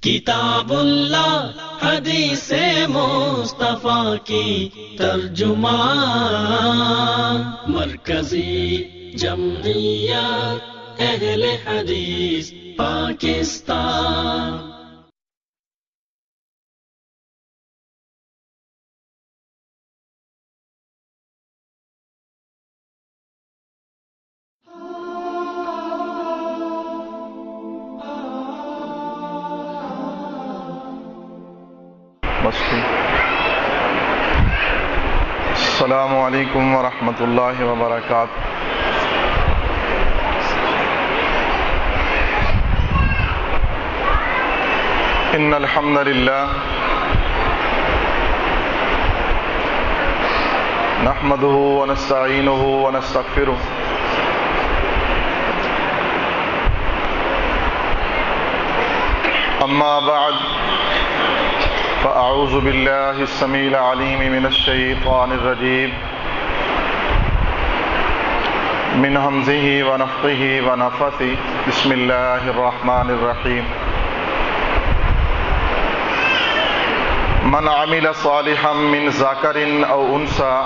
کتاب اللہ حدیث مصطفیٰ کی ترجمان، مرکزی جمعیت اہل حدیث پاکستان۔ السلام علیکم ورحمۃ اللہ وبرکاتہ۔ ان الحمد للہ نحمده ونستعینه ونستغفرہ اما بعد فأعوذ باللہ السمیع العلیم من الشیطان الرجیم من ہمزہ ونفخہ ونفثہ بسم اللہ الرحمن الرحیم۔ من عمل صالحا من ذکر او انثى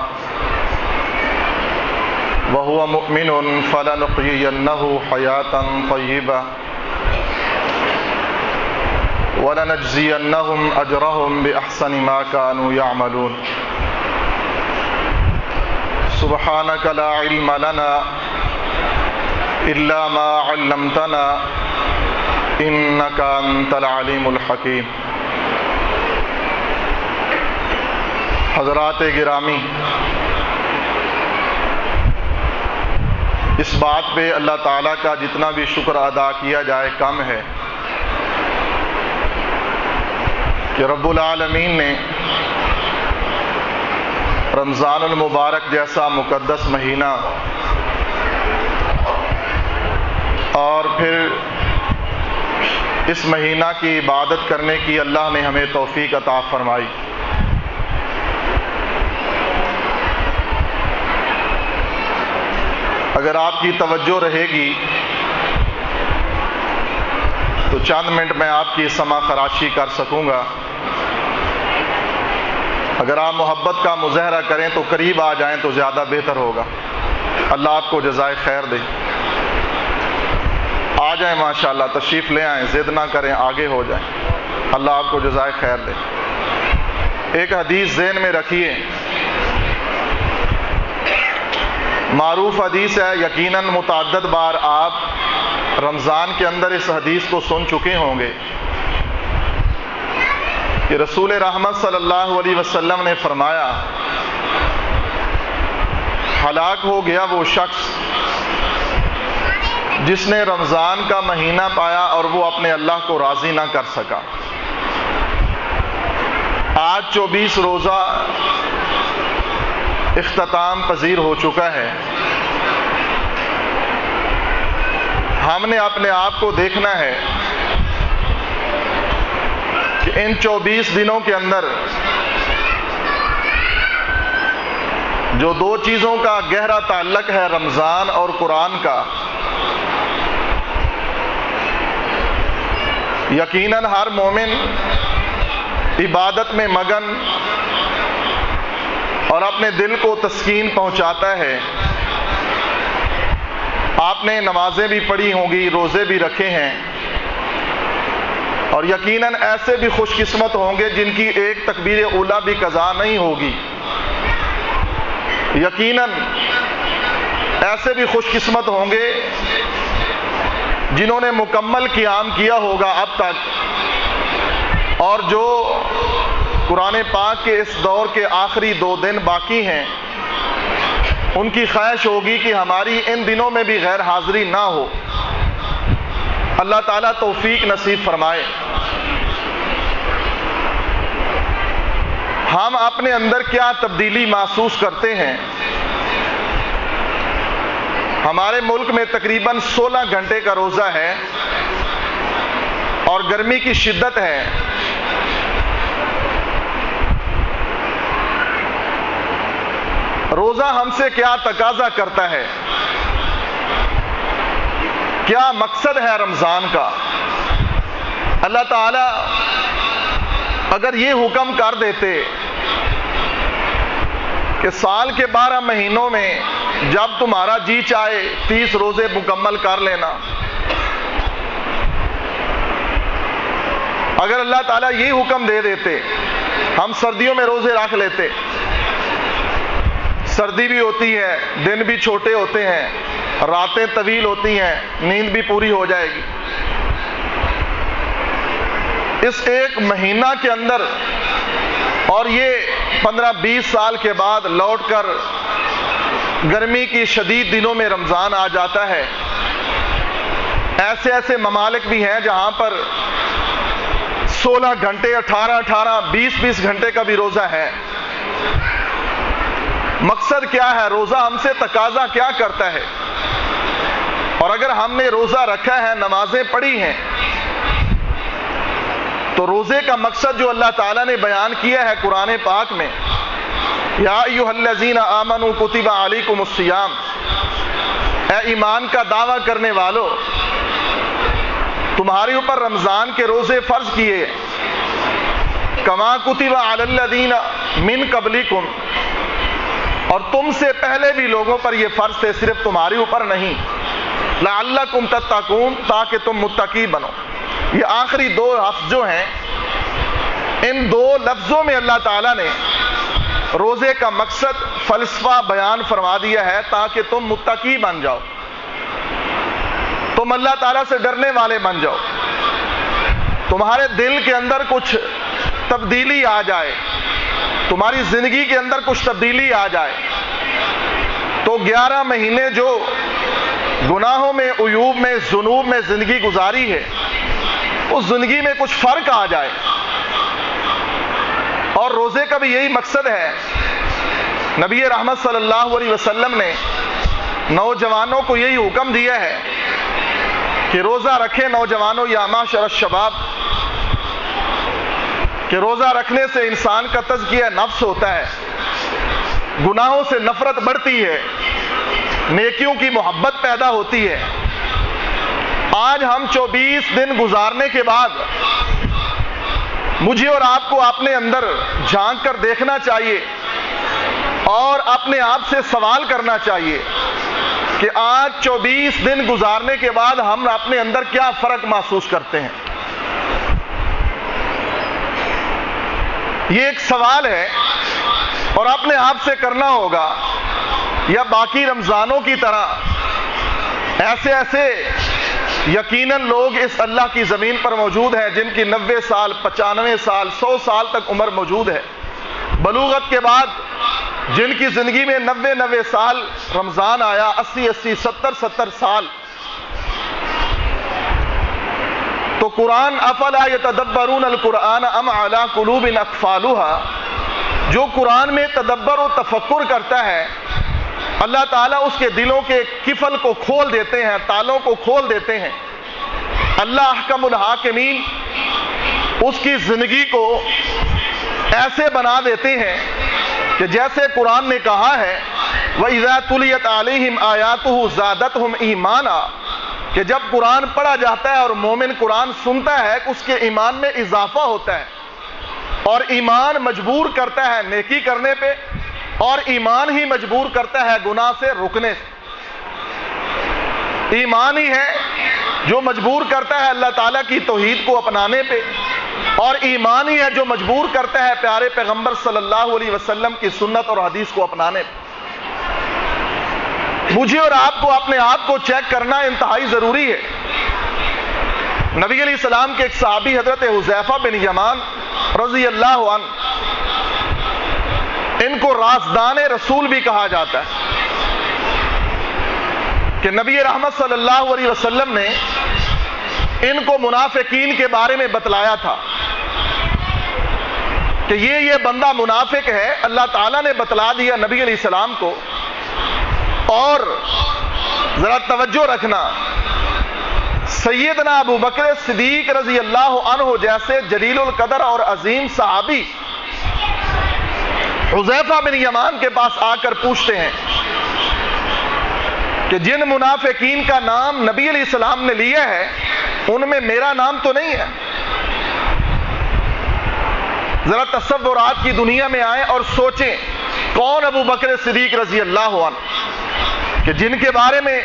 وهو مؤمن فلنحیینہ حیاۃ طیبہ وَلَنَجْزِيَنَّهُمْ أَجْرَهُمْ بِأَحْسَنِ مَا كَانُوا يَعْمَلُونَ۔ سُبْحَانَكَ لَا عِلْمَ لَنَا إِلَّا مَا عَلَّمْتَنَا إِنَّكَ أَنْتَ الْعَلِيمُ الْحَكِيمُ۔ حضرات گرامی، اس بات پہ اللہ تعالیٰ کا جتنا بھی شکر ادا کیا جائے کم ہے کہ رب العالمین نے رمضان المبارک جیسا مقدس مہینہ اور پھر اس مہینہ کی عبادت کرنے کی اللہ نے ہمیں توفیق عطا فرمائی۔ اگر آپ کی توجہ رہے گی تو چند منٹ میں آپ کی سمع خراشی کر سکوں گا۔ اگر آپ محبت کا مظاہرہ کریں تو قریب آ جائیں تو زیادہ بہتر ہوگا۔ اللہ آپ کو جزائے خیر دے۔ آ جائیں ماشاءاللہ، تشریف لے آئیں، ضد نہ کریں، آگے ہو جائیں۔ اللہ آپ کو جزائے خیر دے۔ ایک حدیث ذہن میں رکھیے، معروف حدیث ہے، یقیناً متعدد بار آپ رمضان کے اندر اس حدیث کو سن چکے ہوں گے کہ رسول رحمت صلی اللہ علیہ وسلم نے فرمایا، ہلاک ہو گیا وہ شخص جس نے رمضان کا مہینہ پایا اور وہ اپنے اللہ کو راضی نہ کر سکا۔ آج 24 روزہ اختتام پذیر ہو چکا ہے۔ ہم نے اپنے آپ کو دیکھنا ہے کہ ان 24 دنوں کے اندر جو دو چیزوں کا گہرا تعلق ہے، رمضان اور قرآن کا، یقیناً ہر مومن عبادت میں مگن اور اپنے دل کو تسکین پہنچاتا ہے۔ آپ نے نمازیں بھی پڑھی ہوں گی، روزے بھی رکھے ہیں، اور یقیناً ایسے بھی خوش قسمت ہوں گے جن کی ایک تکبیر اولیٰ بھی قضا نہیں ہوگی۔ یقیناً ایسے بھی خوش قسمت ہوں گے جنہوں نے مکمل قیام کیا ہوگا اب تک، اور جو قرآن پاک کے اس دور کے آخری 2 دن باقی ہیں ان کی خواہش ہوگی کہ ہماری ان دنوں میں بھی غیر حاضری نہ ہو۔ اللہ تعالیٰ توفیق نصیب فرمائے۔ ہم اپنے اندر کیا تبدیلی محسوس کرتے ہیں؟ ہمارے ملک میں تقریباً 16 گھنٹے کا روزہ ہے اور گرمی کی شدت ہے۔ روزہ ہم سے کیا تقاضا کرتا ہے؟ کیا مقصد ہے رمضان کا؟ اللہ تعالی اگر یہ حکم کر دیتے کہ سال کے 12 مہینوں میں جب تمہارا جی چاہے 30 روزے مکمل کر لینا، اگر اللہ تعالیٰ یہ حکم دے دیتے، ہم سردیوں میں روزے رکھ لیتے، سردی بھی ہوتی ہے، دن بھی چھوٹے ہوتے ہیں، راتیں طویل ہوتی ہیں، نیند بھی پوری ہو جائے گی، اس ایک مہینہ کے اندر، اور یہ 15-20 سال کے بعد لوٹ کر گرمی کی شدید دنوں میں رمضان آ جاتا ہے۔ ایسے ممالک بھی ہیں جہاں پر 16 گھنٹے 18 20 گھنٹے کا بھی روزہ ہے۔ مقصد کیا ہے؟ روزہ ہم سے تقاضا کیا کرتا ہے؟ اور اگر ہم نے روزہ رکھا ہے، نمازیں پڑھی ہیں، تو روزے کا مقصد جو اللہ تعالیٰ نے بیان کیا ہے قرآن پاک میں، یا ایھا الذین آمنوا کتب علیکم الصیام، اے ایمان کا دعویٰ کرنے والو، تمہارے اوپر رمضان کے روزے فرض کیے، کما کتب علی الذین من قبلکم، اور تم سے پہلے بھی لوگوں پر یہ فرض تھے، صرف تمہارے اوپر نہیں، لعلکم تتقون، تاکہ تم متقی بنو۔ یہ آخری 2 لفظ جو ہیں، ان 2 لفظوں میں اللہ تعالیٰ نے روزے کا مقصد فلسفہ بیان فرما دیا ہے، تاکہ تم متقی بن جاؤ، تم اللہ تعالیٰ سے ڈرنے والے بن جاؤ، تمہارے دل کے اندر کچھ تبدیلی آ جائے، تمہاری زندگی کے اندر کچھ تبدیلی آ جائے، تو 11 مہینے جو گناہوں میں، عیوب میں، ذنوب میں زندگی گزاری ہے، اس زندگی میں کچھ فرق آ جائے۔ اور روزے کا بھی یہی مقصد ہے۔ نبی رحمت صلی اللہ علیہ وسلم نے نوجوانوں کو یہی حکم دیا ہے کہ روزہ رکھیں نوجوانوں، یا معاشر الشباب، کہ روزہ رکھنے سے انسان کا تزکیہ نفس ہوتا ہے، گناہوں سے نفرت بڑھتی ہے، نیکیوں کی محبت پیدا ہوتی ہے۔ آج ہم 24 دن گزارنے کے بعد مجھے اور آپ کو اپنے اندر جھانک کر دیکھنا چاہیے اور اپنے آپ سے سوال کرنا چاہیے کہ آج 24 دن گزارنے کے بعد ہم اپنے اندر کیا فرق محسوس کرتے ہیں۔ یہ ایک سوال ہے اور اپنے آپ سے کرنا ہوگا، یا باقی رمضانوں کی طرح ایسے یقیناً لوگ اس اللہ کی زمین پر موجود ہیں جن کی 90 سال 95 سال 100 سال تک عمر موجود ہے، بلوغت کے بعد جن کی زندگی میں 90 سال رمضان آیا، 80 70 سال۔ تو قرآن افلا یتدبرون القرآن ام علی قلوب اقفالها، جو قرآن میں تدبر و تفکر کرتا ہے، اللہ تعالیٰ اس کے دلوں کے قفل کو کھول دیتے ہیں، تالوں کو کھول دیتے ہیں۔ اللہ احکم الحاکمین اس کی زندگی کو ایسے بنا دیتے ہیں کہ جیسے قرآن نے کہا ہے وَإِذَا تُلِيَتْ عَلَيْهِمْ آيَاتُهُ زَادَتْهُمْ إِيمَانًا، کہ جب قرآن پڑھا جاتا ہے اور مومن قرآن سنتا ہے، اس کے ایمان میں اضافہ ہوتا ہے، اور ایمان مجبور کرتا ہے نیکی کرنے پہ، اور ایمان ہی مجبور کرتا ہے گناہ سے رکنے سے۔ ایمان ہی ہے جو مجبور کرتا ہے اللہ تعالیٰ کی توحید کو اپنانے پہ، اور ایمان ہی ہے جو مجبور کرتا ہے پیارے پیغمبر صلی اللہ علیہ وسلم کی سنت اور حدیث کو اپنانے پہ۔ مجھے اور آپ کو اپنے آپ کو چیک کرنا انتہائی ضروری ہے۔ نبی علیہ السلام کے ایک صحابی حضرت حذیفہ بن یمان رضی اللہ عنہ، ان کو رازدان رسول بھی کہا جاتا ہے، کہ نبی رحمت صلی اللہ علیہ وسلم نے ان کو منافقین کے بارے میں بتلایا تھا کہ یہ بندہ منافق ہے، اللہ تعالیٰ نے بتلا دیا نبی علیہ السلام کو۔ اور ذرا توجہ رکھنا، سیدنا ابو بکر صدیق رضی اللہ عنہ جیسے جلیل القدر اور عظیم صحابی حذیفہ بن یمان کے پاس آ کر پوچھتے ہیں کہ جن منافقین کا نام نبی علیہ السلام نے لیا ہے ان میں میرا نام تو نہیں ہے۔ ذرا تصورات کی دنیا میں آئیں اور سوچیں کون ابو بکر صدیق رضی اللہ عنہ کہ جن کے بارے میں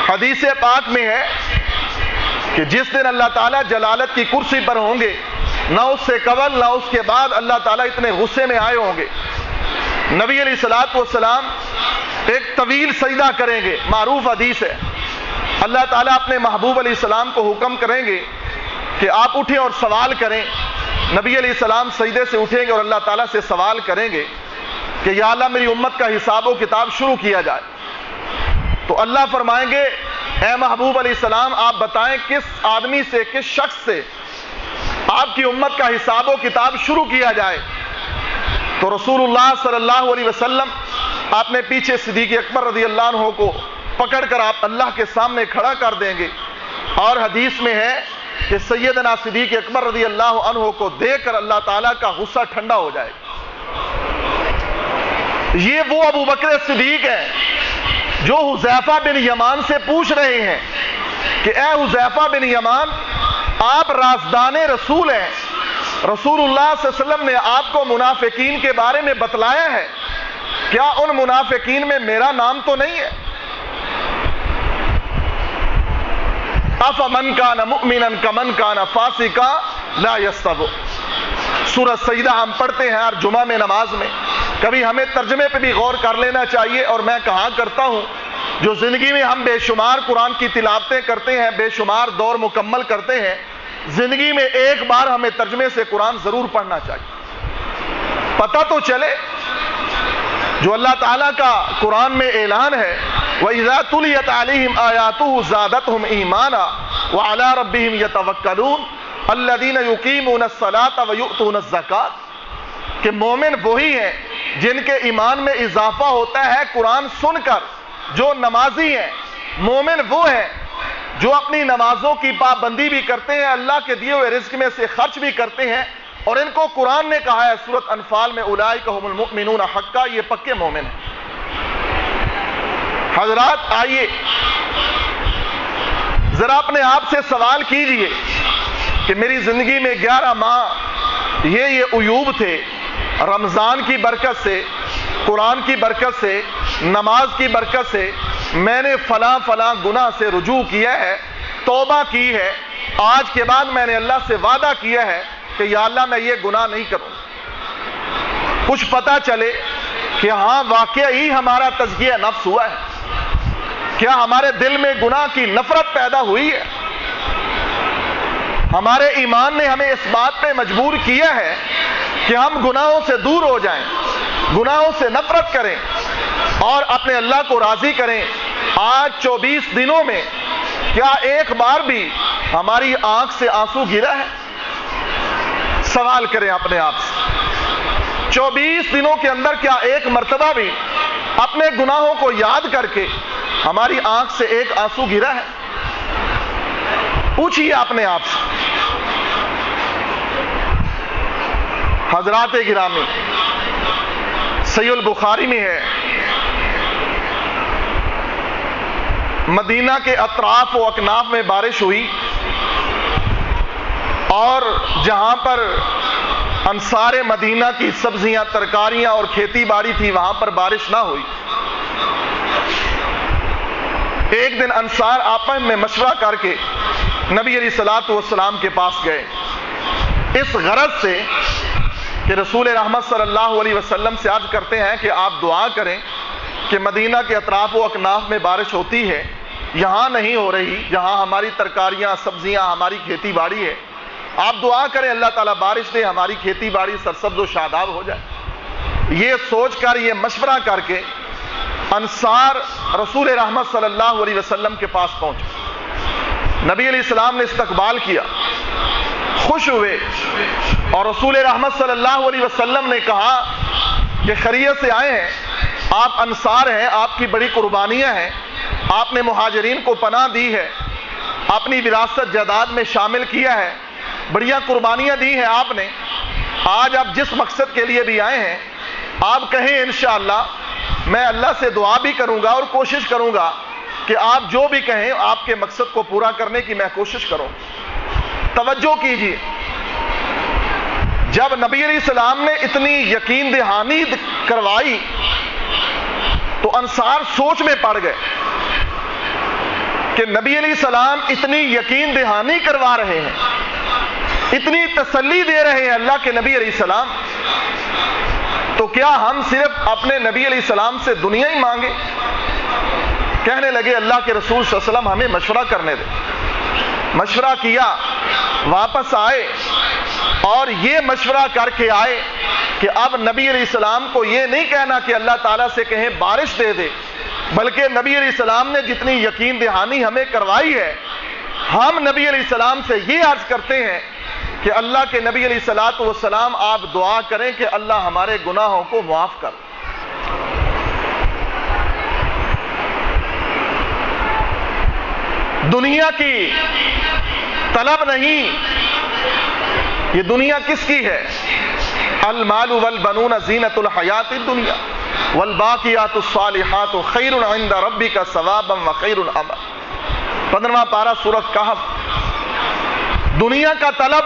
حدیث پاک میں ہے کہ جس دن اللہ تعالیٰ جلالت کی کرسی پر ہوں گے، نہ اس سے قبل نہ اس کے بعد اللہ تعالیٰ اتنے غصے میں آئے ہوں گے، نبی علیہ الصلوۃ والسلام ایک طویل سجدہ کریں گے، معروف حدیث ہے، اللہ تعالیٰ اپنے محبوب علیہ السلام کو حکم کریں گے کہ آپ اٹھیں اور سوال کریں، نبی علیہ السلام سجدے سے اٹھیں گے اور اللہ تعالیٰ سے سوال کریں گے کہ یا اللہ میری امت کا حساب و کتاب شروع کیا جائے۔ تو اللہ فرمائیں گے اے محبوب علیہ السلام آپ بتائیں کس آدمی سے، کس شخص سے آپ کی امت کا حساب و کتاب شروع کیا جائے؟ تو رسول اللہ صلی اللہ علیہ وسلم آپ نے پیچھے صدیق اکبر رضی اللہ عنہ کو پکڑ کر آپ اللہ کے سامنے کھڑا کر دیں گے، اور حدیث میں ہے کہ سیدنا صدیق اکبر رضی اللہ عنہ کو دیکھ کر اللہ تعالیٰ کا غصہ ٹھنڈا ہو جائے گا۔ یہ وہ ابو بکر صدیق ہیں جو حذیفہ بن یمان سے پوچھ رہے ہیں کہ اے حذیفہ بن یمان آپ رازدان رسول ہیں، رسول اللہ صلی اللہ علیہ وسلم نے آپ کو منافقین کے بارے میں بتلایا ہے، کیا ان منافقین میں میرا نام تو نہیں ہے؟ افمن کان مؤمنا کمن کان فاسقا لا یستوی۔ سورہ سجدہ ہم پڑھتے ہیں ہر جمعہ میں نماز میں، کبھی ہمیں ترجمے پہ بھی غور کر لینا چاہیے، اور میں کہا کرتا ہوں جو زندگی میں ہم بے شمار قرآن کی تلاوتیں کرتے ہیں، بے شمار دور مکمل کرتے ہیں، زندگی میں ایک بار ہمیں ترجمے سے قرآن ضرور پڑھنا چاہیے، پتہ تو چلے جو اللہ تعالیٰ کا قرآن میں اعلان ہے وَإِذَا تُلِيَتْ عَلَيْهِمْ آيَاتُهُ زَادَتْهُمْ إِيمَانًا وَعَلَىٰ رَبِّهِمْ يَتَوَكَّلُونَ الَّذِينَ يُقِيمُونَ الصَّلَاةَ وَيُؤْتُونَ الزَّكَاةَ کہ مومن وہی ہیں جن کے ایمان میں اضافہ ہوتا ہے قرآن سن کر، جو نمازی ہیں، مومن وہ ہیں جو اپنی نمازوں کی پابندی بھی کرتے ہیں، اللہ کے دیے ہوئے رزق میں سے خرچ بھی کرتے ہیں، اور ان کو قرآن نے کہا ہے سورۃ انفال میں اولئک هم المؤمنون حقا، یہ پکے مومن ہیں۔ حضرات آئیے ذرا اپنے آپ سے سوال کیجئے کہ میری زندگی میں 11 ماہ یہ عیوب تھے، رمضان کی برکت سے، قرآن کی برکت سے، نماز کی برکت سے میں نے فلاں فلاں گناہ سے رجوع کیا ہے، توبہ کی ہے، آج کے بعد میں نے اللہ سے وعدہ کیا ہے کہ یا اللہ میں یہ گناہ نہیں کروں۔ کچھ پتہ چلے کہ ہاں واقعی ہمارا تزکیہ نفس ہوا ہے، کیا ہمارے دل میں گناہ کی نفرت پیدا ہوئی ہے؟ ہمارے ایمان نے ہمیں اس بات پہ مجبور کیا ہے کہ ہم گناہوں سے دور ہو جائیں، گناہوں سے نفرت کریں اور اپنے اللہ کو راضی کریں۔ آج 24 دنوں میں کیا ایک بار بھی ہماری آنکھ سے آنسو گرا ہے؟ سوال کریں اپنے آپ سے، 24 دنوں کے اندر کیا ایک مرتبہ بھی اپنے گناہوں کو یاد کر کے ہماری آنکھ سے ایک آنسو گرا ہے؟ پوچھئے اپنے آپ سے۔ حضرات گرامی، صحیح البخاری میں ہے مدینہ کے اطراف و اکناف میں بارش ہوئی، اور جہاں پر انصار مدینہ کی سبزیاں، ترکاریاں اور کھیتی باڑی تھی وہاں پر بارش نہ ہوئی۔ ایک دن انصار آپس میں مشورہ کر کے نبی علیہ الصلوۃ والسلام کے پاس گئے، اس غرض سے کہ رسول رحمت صلی اللہ علیہ وسلم سے عرض کرتے ہیں کہ آپ دعا کریں کہ مدینہ کے اطراف و اکناف میں بارش ہوتی ہے، یہاں نہیں ہو رہی، جہاں ہماری ترکاریاں، سبزیاں، ہماری کھیتی باڑی ہے، آپ دعا کریں اللہ تعالیٰ بارش دے، ہماری کھیتی باڑی سرسبز و شاداب ہو جائے۔ یہ سوچ کر، یہ مشورہ کر کے انصار رسول رحمت صلی اللہ علیہ وسلم کے پاس پہنچے، نبی علیہ السلام نے استقبال کیا، خوش ہوئے، اور رسول رحمت صلی اللہ علیہ وسلم نے کہا کہ خیریت سے آئے ہیں، آپ انصار ہیں، آپ کی بڑی قربانیاں ہیں، آپ نے مہاجرین کو پناہ دی ہے، اپنی وراثت جائیداد میں شامل کیا ہے، بڑیاں قربانیاں دی ہیں آپ نے، آج آپ جس مقصد کے لیے بھی آئے ہیں آپ کہیں انشاءاللہ میں اللہ سے دعا بھی کروں گا اور کوشش کروں گا کہ آپ جو بھی کہیں آپ کے مقصد کو پورا کرنے کی میں کوشش کروں۔ توجہ کیجیے، جب نبی علیہ السلام نے اتنی یقین دہانی کروائی تو انصار سوچ میں پڑ گئے کہ نبی علیہ السلام اتنی یقین دہانی کروا رہے ہیں، اتنی تسلی دے رہے ہیں اللہ کے نبی علیہ السلام، تو کیا ہم صرف اپنے نبی علیہ السلام سے دنیا ہی مانگے؟ کہنے لگے اللہ کے رسول صلی اللہ علیہ وسلم ہمیں مشورہ کرنے دیں۔ مشورہ کیا، واپس آئے اور یہ مشورہ کر کے آئے کہ اب نبی علیہ السلام کو یہ نہیں کہنا کہ اللہ تعالیٰ سے کہیں بارش دے دے، بلکہ نبی علیہ السلام نے جتنی یقین دہانی ہمیں کروائی ہے، ہم نبی علیہ السلام سے یہ عرض کرتے ہیں کہ اللہ کے نبی علیہ الصلوۃ والسلام آپ دعا کریں کہ اللہ ہمارے گناہوں کو معاف کر۔ دنیا کی طلب نہیں، یہ دنیا کس کی ہے؟ المال والبنون زینت الحیات الدنیا والباقیات الصالحات خیر عند ربک ثوابا وخیر املا۔ 15واں پارہ سورۃ کہف۔ دنیا کا طلب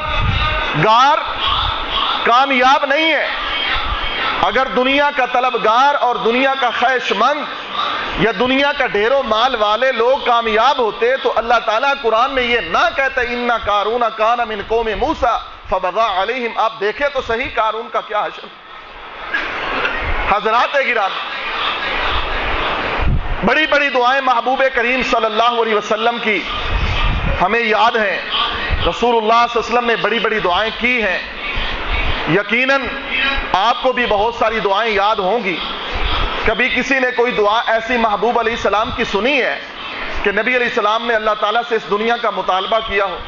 گار کامیاب نہیں ہے۔ اگر دنیا کا طلبگار اور دنیا کا خواہش مند یا دنیا کا ڈھیروں مال والے لوگ کامیاب ہوتے تو اللہ تعالیٰ قرآن میں یہ نہ کہتا ان قارون کان من قوم موسیٰ فبغى علیہم۔ آپ دیکھیں تو صحیح قارون کا کیا حشر۔ حضرات گرامی، بڑی بڑی دعائیں محبوب کریم صلی اللہ علیہ وسلم کی ہمیں یاد ہیں۔ رسول اللہ صلی اللہ علیہ وسلم نے بڑی بڑی دعائیں کی ہیں، یقیناً آپ کو بھی بہت ساری دعائیں یاد ہوں گی۔ کبھی کسی نے کوئی دعا ایسی محبوب علیہ السلام کی سنی ہے کہ نبی علیہ السلام نے اللہ تعالیٰ سے اس دنیا کا مطالبہ کیا ہو؟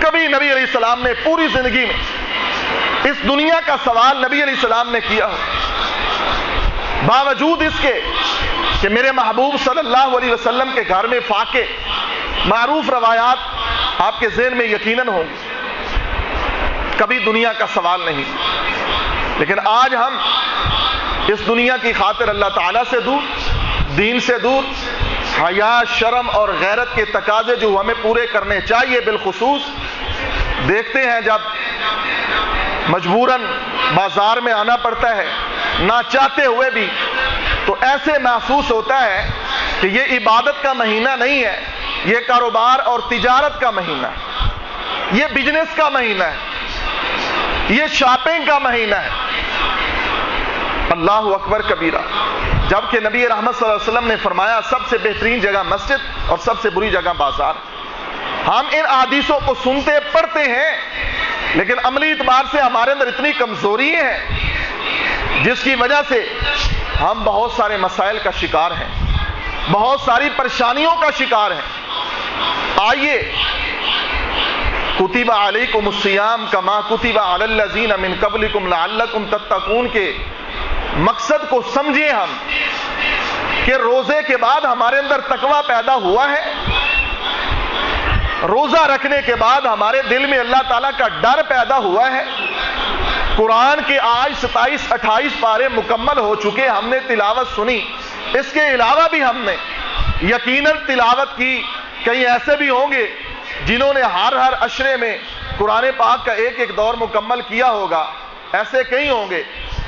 کبھی نبی علیہ السلام نے پوری زندگی میں اس دنیا کا سوال نبی علیہ السلام نے کیا ہو؟ باوجود اس کے کہ میرے محبوب صلی اللہ علیہ وسلم کے گھر میں فاقے معروف روایات آپ کے ذہن میں یقیناً ہوں گی، کبھی دنیا کا سوال نہیں۔ لیکن آج ہم اس دنیا کی خاطر اللہ تعالیٰ سے دور، دین سے دور، حیا، شرم اور غیرت کے تقاضے جو ہمیں پورے کرنے چاہیے بالخصوص دیکھتے ہیں جب مجبوراً بازار میں آنا پڑتا ہے نہ چاہتے ہوئے بھی، تو ایسے محسوس ہوتا ہے کہ یہ عبادت کا مہینہ نہیں ہے، یہ کاروبار اور تجارت کا مہینہ ہے، یہ بزنس کا مہینہ ہے، یہ شاپنگ کا مہینہ ہے۔ اللہ اکبر کبیرہ۔ جبکہ نبی رحمت صلی اللہ علیہ وسلم نے فرمایا سب سے بہترین جگہ مسجد اور سب سے بری جگہ بازار۔ ہم ان احادیثوں کو سنتے پڑھتے ہیں لیکن عملی اعتبار سے ہمارے اندر اتنی کمزوری ہے جس کی وجہ سے ہم بہت سارے مسائل کا شکار ہیں، بہت ساری پریشانیوں کا شکار ہیں۔ آئیے کتب علیکم الصیام کما کتب علی الذین من قبلکم لعلکم تتقون کے مقصد کو سمجھیں ہم کہ روزے کے بعد ہمارے اندر تقوی پیدا ہوا ہے، روزہ رکھنے کے بعد ہمارے دل میں اللہ تعالیٰ کا ڈر پیدا ہوا ہے۔ قرآن کے آج 27-28 پارے مکمل ہو چکے، ہم نے تلاوت سنی، اس کے علاوہ بھی ہم نے یقیناً تلاوت کی۔ کئی ایسے بھی ہوں گے جنہوں نے ہر عشرے میں قرآن پاک کا ایک ایک دور مکمل کیا ہوگا، ایسے کئی ہوں گے۔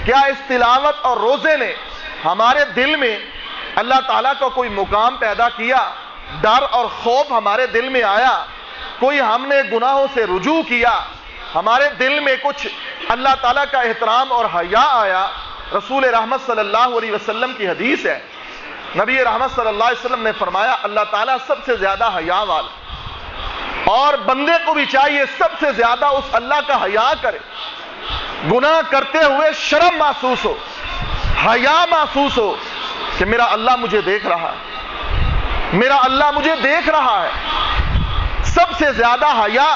کیا اس تلاوت اور روزے نے ہمارے دل میں اللہ تعالیٰ کا کوئی مقام پیدا کیا؟ ڈر اور خوف ہمارے دل میں آیا؟ کوئی ہم نے گناہوں سے رجوع کیا؟ ہمارے دل میں کچھ اللہ تعالیٰ کا احترام اور حیا آیا؟ رسول رحمت صلی اللہ علیہ وسلم کی حدیث ہے، نبی رحمت صلی اللہ علیہ وسلم نے فرمایا اللہ تعالیٰ سب سے زیادہ حیا والا، اور بندے کو بھی چاہیے سب سے زیادہ اس اللہ کا حیا کرے، گناہ کرتے ہوئے شرم محسوس ہو، حیا محسوس ہو کہ میرا اللہ مجھے دیکھ رہا ہے، میرا اللہ مجھے دیکھ رہا ہے، سب سے زیادہ حیا۔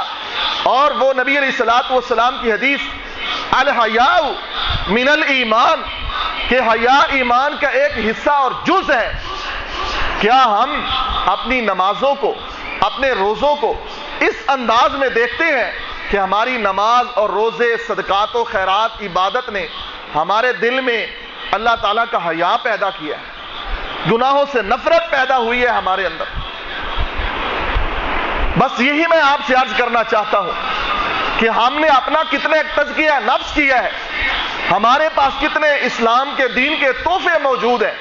اور وہ نبی علیہ الصلوۃ والسلام کی حدیث الحیاء من الایمان کہ حیا ایمان کا ایک حصہ اور جز ہے۔ کیا ہم اپنی نمازوں کو، اپنے روزوں کو اس انداز میں دیکھتے ہیں کہ ہماری نماز اور روزے، صدقات و خیرات، عبادت نے ہمارے دل میں اللہ تعالیٰ کا حیا پیدا کیا ہے، گناہوں سے نفرت پیدا ہوئی ہے ہمارے اندر؟ بس یہی میں آپ سے عرض کرنا چاہتا ہوں کہ ہم نے اپنا کتنے تزکیہ نفس کیا ہے، ہمارے پاس کتنے اسلام کے دین کے تحفے موجود ہیں۔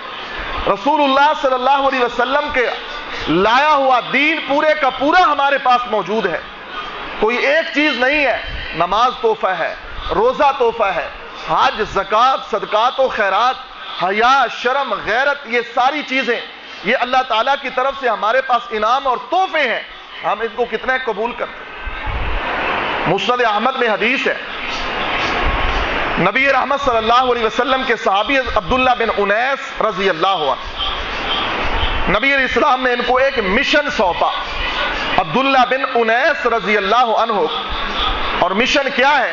رسول اللہ صلی اللہ علیہ وسلم کے لایا ہوا دین پورے کا پورا ہمارے پاس موجود ہے، کوئی ایک چیز نہیں ہے۔ نماز تحفہ ہے، روزہ تحفہ ہے، حج، زکوٰۃ، صدقات و خیرات، حیا، شرم، غیرت، یہ ساری چیزیں یہ اللہ تعالیٰ کی طرف سے ہمارے پاس انعام اور تحفے ہیں، ہم ان کو کتنے قبول کرتے ہیں۔ مسند احمد میں حدیث ہے، نبی رحمت صلی اللہ علیہ وسلم کے صحابی عبداللہ بن انیس رضی اللہ عنہ، نبی علیہ السلام نے ان کو ایک مشن سونپا، عبداللہ بن انیس رضی اللہ عنہ، اور مشن کیا ہے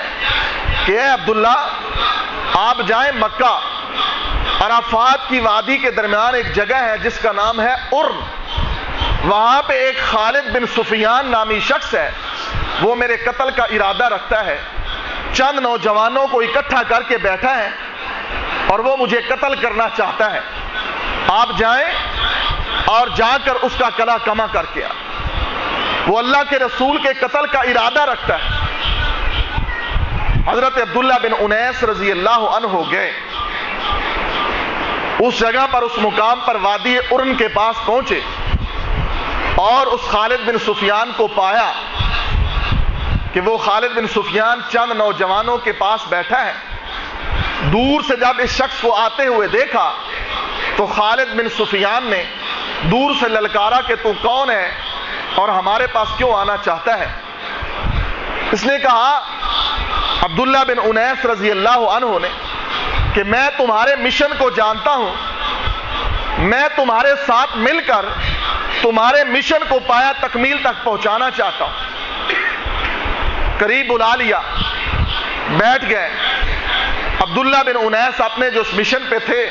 کہ اے عبداللہ آپ جائیں مکہ، عرفات کی وادی کے درمیان ایک جگہ ہے جس کا نام ہے ارم، وہاں پہ ایک خالد بن سفیان نامی شخص ہے، وہ میرے قتل کا ارادہ رکھتا ہے، چند نوجوانوں کو اکٹھا کر کے بیٹھا ہے اور وہ مجھے قتل کرنا چاہتا ہے، آپ جائیں اور جا کر اس کا کلا کما کر کے آئیں۔ وہ اللہ کے رسول کے قتل کا ارادہ رکھتا ہے۔ حضرت عبداللہ بن انیس رضی اللہ عنہ گئے، اس جگہ پر، اس مقام پر وادی ارن کے پاس پہنچے اور اس خالد بن سفیان کو پایا کہ وہ خالد بن سفیان چند نوجوانوں کے پاس بیٹھا ہے۔ دور سے جب اس شخص کو آتے ہوئے دیکھا تو خالد بن سفیان نے دور سے للکارا کہ تو کون ہے اور ہمارے پاس کیوں آنا چاہتا ہے؟ اس نے کہا عبداللہ بن انیس رضی اللہ عنہ نے کہ میں تمہارے مشن کو جانتا ہوں، میں تمہارے ساتھ مل کر تمہارے مشن کو پایا تکمیل تک پہنچانا چاہتا ہوں۔ قریب بلا لیا، بیٹھ گئے۔ عبداللہ بن انیس اپنے جو مشن پہ تھے،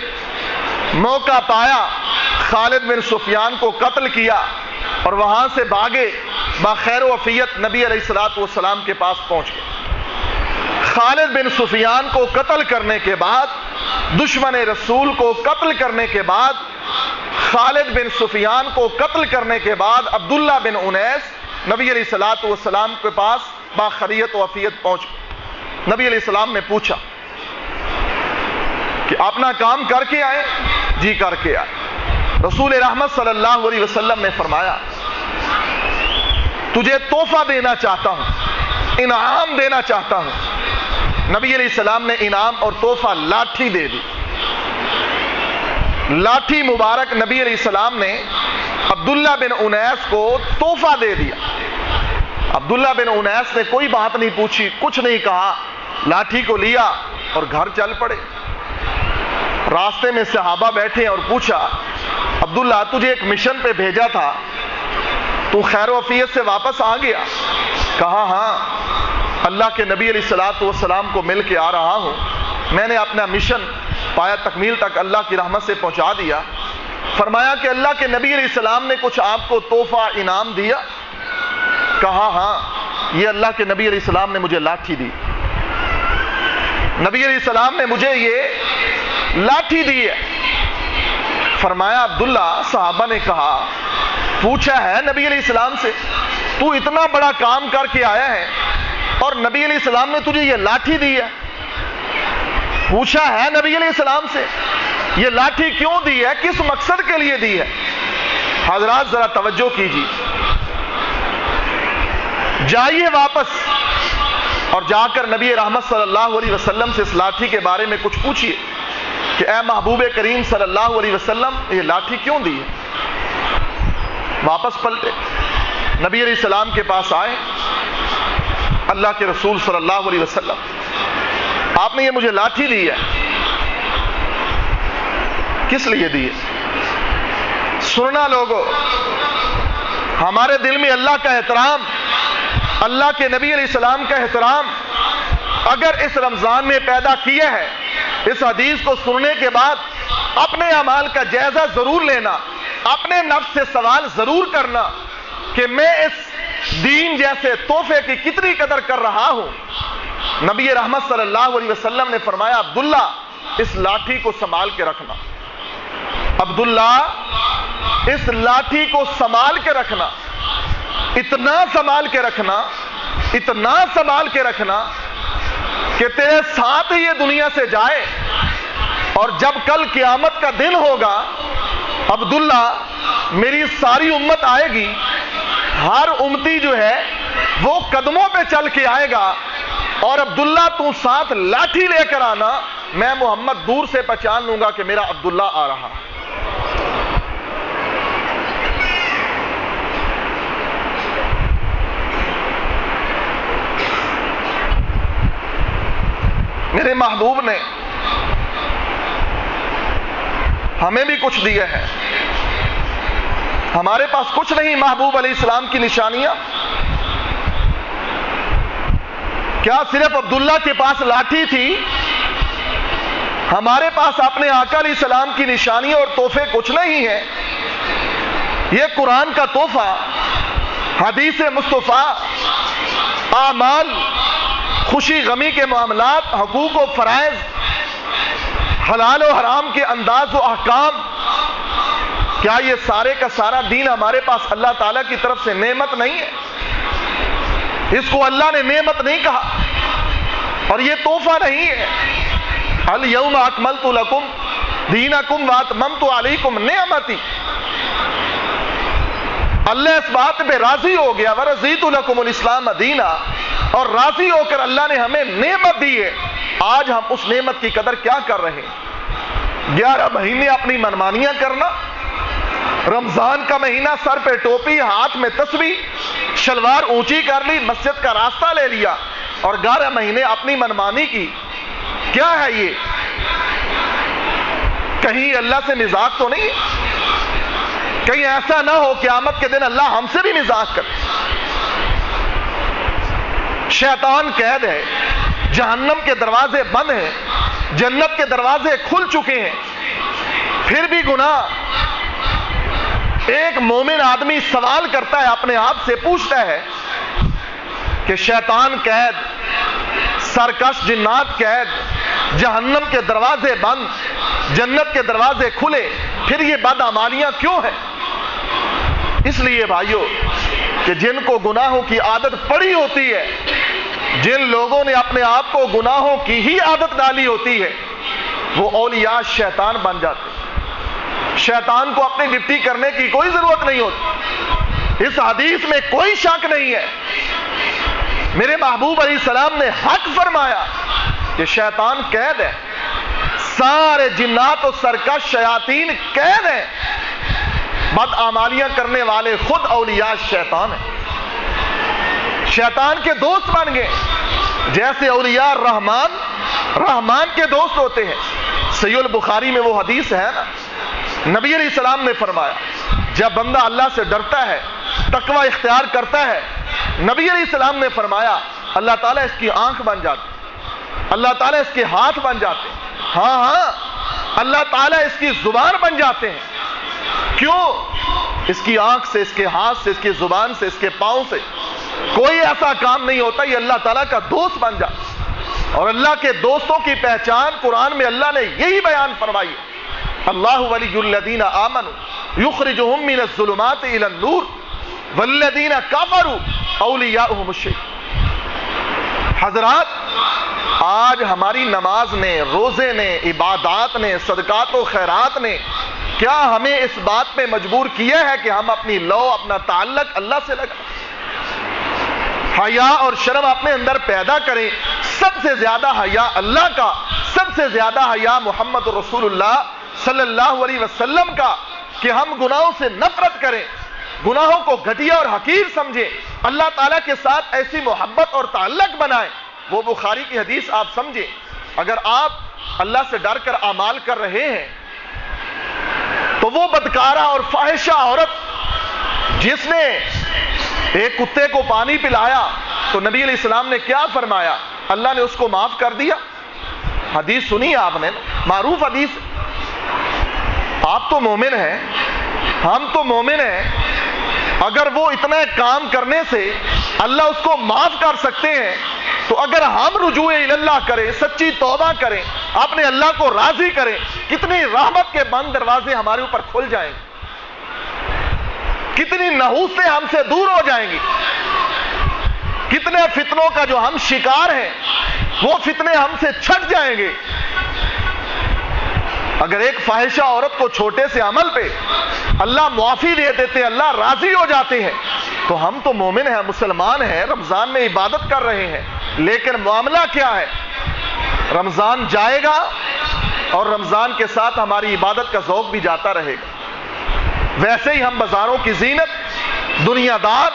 موقع پایا، خالد بن سفیان کو قتل کیا اور وہاں سے بھاگے، بخیر و عافیت نبی علیہ الصلوۃ والسلام کے پاس پہنچ گئے۔ خالد بن سفیان کو قتل کرنے کے بعد، دشمن رسول کو قتل کرنے کے بعد، خالد بن سفیان کو قتل کرنے کے بعد عبداللہ بن انیس نبی علیہ الصلوۃ والسلام کے پاس باخریت و عافیت پہنچ گئے۔ نبی علیہ السلام نے پوچھا کہ اپنا کام کر کے آئے؟ جی کر کے آئے۔ رسول رحمت صلی اللہ علیہ وسلم نے فرمایا تجھے تحفہ دینا چاہتا ہوں، انعام دینا چاہتا ہوں۔ نبی علیہ السلام نے انعام اور تحفہ لاٹھی دے دی۔ لاٹھی مبارک نبی علیہ السلام نے عبداللہ بن انیس کو تحفہ دے دیا۔ عبداللہ بن انیس نے کوئی بات نہیں پوچھی، کچھ نہیں کہا، لاٹھی کو لیا اور گھر چل پڑے۔ راستے میں صحابہ بیٹھے اور پوچھا عبداللہ تجھے ایک مشن پہ بھیجا تھا، تو خیر و عافیت سے واپس آ گیا؟ کہا ہاں، اللہ کے نبی علیہ الصلوۃ والسلام کو مل کے آ رہا ہوں، میں نے اپنا مشن پایا تکمیل تک اللہ کی رحمت سے پہنچا دیا۔ فرمایا کہ اللہ کے نبی علیہ السلام نے کچھ آپ کو تحفہ انعام دیا؟ کہا ہاں، یہ اللہ کے نبی علیہ السلام نے مجھے لاٹھی دی، نبی علیہ السلام نے مجھے یہ لاٹھی دی ہے۔ فرمایا عبداللہ، صحابہ نے کہا پوچھا ہے نبی علیہ السلام سے، تو اتنا بڑا کام کر کے آیا ہے اور نبی علیہ السلام نے تجھے یہ لاٹھی دی ہے؟ پوچھا ہے نبی علیہ السلام سے یہ لاٹھی کیوں دی ہے، کس مقصد کے لیے دی ہے؟ حضرات ذرا توجہ کیجیے، جائیے واپس اور جا کر نبی رحمت صلی اللہ علیہ وسلم سے اس لاٹھی کے بارے میں کچھ پوچھیے کہ اے محبوب کریم صلی اللہ علیہ وسلم یہ لاٹھی کیوں دی ہے؟ واپس پلٹے، نبی علیہ السلام کے پاس آئے، اللہ کے رسول صلی اللہ علیہ وسلم آپ نے یہ مجھے لاٹھی دی ہے، کس لیے دی ہے؟ سننا لوگو، ہمارے دل میں اللہ کا احترام، اللہ کے نبی علیہ السلام کا احترام اگر اس رمضان میں پیدا کیا ہے، اس حدیث کو سننے کے بعد اپنے اعمال کا جائزہ ضرور لینا، اپنے نفس سے سوال ضرور کرنا کہ میں اس دین جیسے تحفے کی کتنی قدر کر رہا ہوں۔ نبی رحمت صلی اللہ علیہ وسلم نے فرمایا عبداللہ اس لاٹھی کو سنبھال کے رکھنا، عبداللہ اس لاٹھی کو سنبھال کے رکھنا، اتنا سنبھال کے رکھنا اتنا سنبھال کے رکھنا کہ تیرے ساتھ ہی یہ دنیا سے جائے، اور جب کل قیامت کا دن ہوگا عبداللہ میری ساری امت آئے گی، ہر امتی جو ہے وہ قدموں پہ چل کے آئے گا، اور عبداللہ تو ساتھ لاٹھی لے کر آنا، میں محمد دور سے پہچان لوں گا کہ میرا عبداللہ آ رہا۔ میرے محبوب نے ہمیں بھی کچھ دیا ہے، ہمارے پاس کچھ نہیں محبوب علیہ السلام کی نشانیاں؟ کیا صرف عبداللہ کے پاس لاٹھی تھی؟ ہمارے پاس اپنے آقا علیہ السلام کی نشانیاں اور تحفے کچھ نہیں ہیں؟ یہ قرآن کا تحفہ، حدیث مصطفیٰ، اعمال، خوشی غمی کے معاملات، حقوق و فرائض، حلال و حرام کے انداز و احکام، کیا یہ سارے کا سارا دین ہمارے پاس اللہ تعالیٰ کی طرف سے نعمت نہیں ہے؟ اس کو اللہ نے نعمت نہیں کہا اور یہ تحفہ نہیں ہے۔ الیوم اکملت لکم دینکم واتممت علیکم نعمتی، اللہ اس بات پہ راضی ہو گیا، ورضیت لکم الاسلام دینا، اور راضی ہو کر اللہ نے ہمیں نعمت دی ہے۔ آج ہم اس نعمت کی قدر کیا کر رہے ہیں؟ 11 مہینے اپنی منمانیاں کرنا، رمضان کا مہینہ سر پہ ٹوپی، ہاتھ میں تسبیح، شلوار اونچی کر لی، مسجد کا راستہ لے لیا، اور 11 مہینے اپنی منمانی کی۔ کیا ہے یہ؟ کہیں اللہ سے مذاق تو نہیں؟ کہیں ایسا نہ ہو قیامت کے دن اللہ ہم سے بھی مذاق کرے؟ شیطان قید ہے، جہنم کے دروازے بند ہیں، جنت کے دروازے کھل چکے ہیں، پھر بھی گناہ۔ ایک مومن آدمی سوال کرتا ہے، اپنے آپ سے پوچھتا ہے کہ شیطان قید، سرکش جنات قید، جہنم کے دروازے بند، جنت کے دروازے کھلے، پھر یہ بدعمالیاں کیوں ہیں؟ اس لیے بھائیو کہ جن کو گناہوں کی عادت پڑی ہوتی ہے، جن لوگوں نے اپنے آپ کو گناہوں کی ہی عادت ڈالی ہوتی ہے، وہ اولیاء شیطان بن جاتے ہیں۔ شیطان کو اپنی ڈپٹی کرنے کی کوئی ضرورت نہیں ہوتی، اس حدیث میں کوئی شک نہیں ہے۔ میرے محبوب علیہ السلام نے حق فرمایا کہ شیطان قید ہے، سارے جنات و سرکش شیاطین قید ہیں، بدعمالیاں کرنے والے خود اولیاء شیطان ہیں، شیطان کے دوست بن گئے۔ جیسے اولیاء رحمان کے دوست ہوتے ہیں۔ صحیح البخاری میں وہ حدیث ہے نا، نبی علیہ السلام نے فرمایا جب بندہ اللہ سے ڈرتا ہے، تقوی اختیار کرتا ہے، نبی علیہ السلام نے فرمایا اللہ تعالیٰ اس کی آنکھ بن جاتی، اللہ تعالیٰ اس کے ہاتھ بن جاتے ہیں، ہاں اللہ تعالیٰ اس کی زبان بن جاتے ہیں۔ کیوں؟ اس کی آنکھ سے، اس کے ہاتھ سے، اس کی زبان سے، اس کے پاؤں سے کوئی ایسا کام نہیں ہوتا، یہ اللہ تعالیٰ کا دوست بن جاتا۔ اور اللہ کے دوستوں کی پہچان قرآن میں اللہ نے یہی بیان فرمائی ہے، اللہ ولی الذین آمنوا یخرجہم من الظلمات الی النور والذین کفروا اولیاؤہم الشیطان۔ حضرات، آج ہماری نماز نے، روزے نے، عبادات نے، صدقات و خیرات نے کیا ہمیں اس بات پہ مجبور کیا ہے کہ ہم اپنی اپنا تعلق اللہ سے لگائیں، حیا اور شرم اپنے اندر پیدا کریں؟ سب سے زیادہ حیا اللہ کا، سب سے زیادہ حیا محمد رسول اللہ صلی اللہ علیہ وسلم کا، کہ ہم گناہوں سے نفرت کریں، گناہوں کو گھٹیا اور حقیر سمجھیں، اللہ تعالیٰ کے ساتھ ایسی محبت اور تعلق بنائیں۔ وہ بخاری کی حدیث آپ سمجھیں، اگر آپ اللہ سے ڈر کر اعمال کر رہے ہیں تو وہ بدکارہ اور فاحشہ عورت جس نے ایک کتے کو پانی پلایا تو نبی علیہ السلام نے کیا فرمایا؟ اللہ نے اس کو معاف کر دیا۔ حدیث سنی آپ نے، معروف حدیث۔ آپ تو مومن ہیں، ہم تو مومن ہیں، اگر وہ اتنا کام کرنے سے اللہ اس کو معاف کر سکتے ہیں تو اگر ہم رجوع اللہ کریں، سچی توبہ کریں، اپنے اللہ کو راضی کریں، کتنی رحمت کے بند دروازے ہمارے اوپر کھل جائیں گے، کتنی نحوستیں ہم سے دور ہو جائیں گی، کتنے فتنوں کا جو ہم شکار ہیں وہ فتنے ہم سے چھٹ جائیں گے. اگر ایک فاحشہ عورت کو چھوٹے سے عمل پہ اللہ معافی دے دیتے ہیں, اللہ راضی ہو جاتے ہیں, تو ہم تو مومن ہیں, مسلمان ہیں, رمضان میں عبادت کر رہے ہیں. لیکن معاملہ کیا ہے؟ رمضان جائے گا اور رمضان کے ساتھ ہماری عبادت کا ذوق بھی جاتا رہے گا. ویسے ہی ہم بازاروں کی زینت, دنیا دار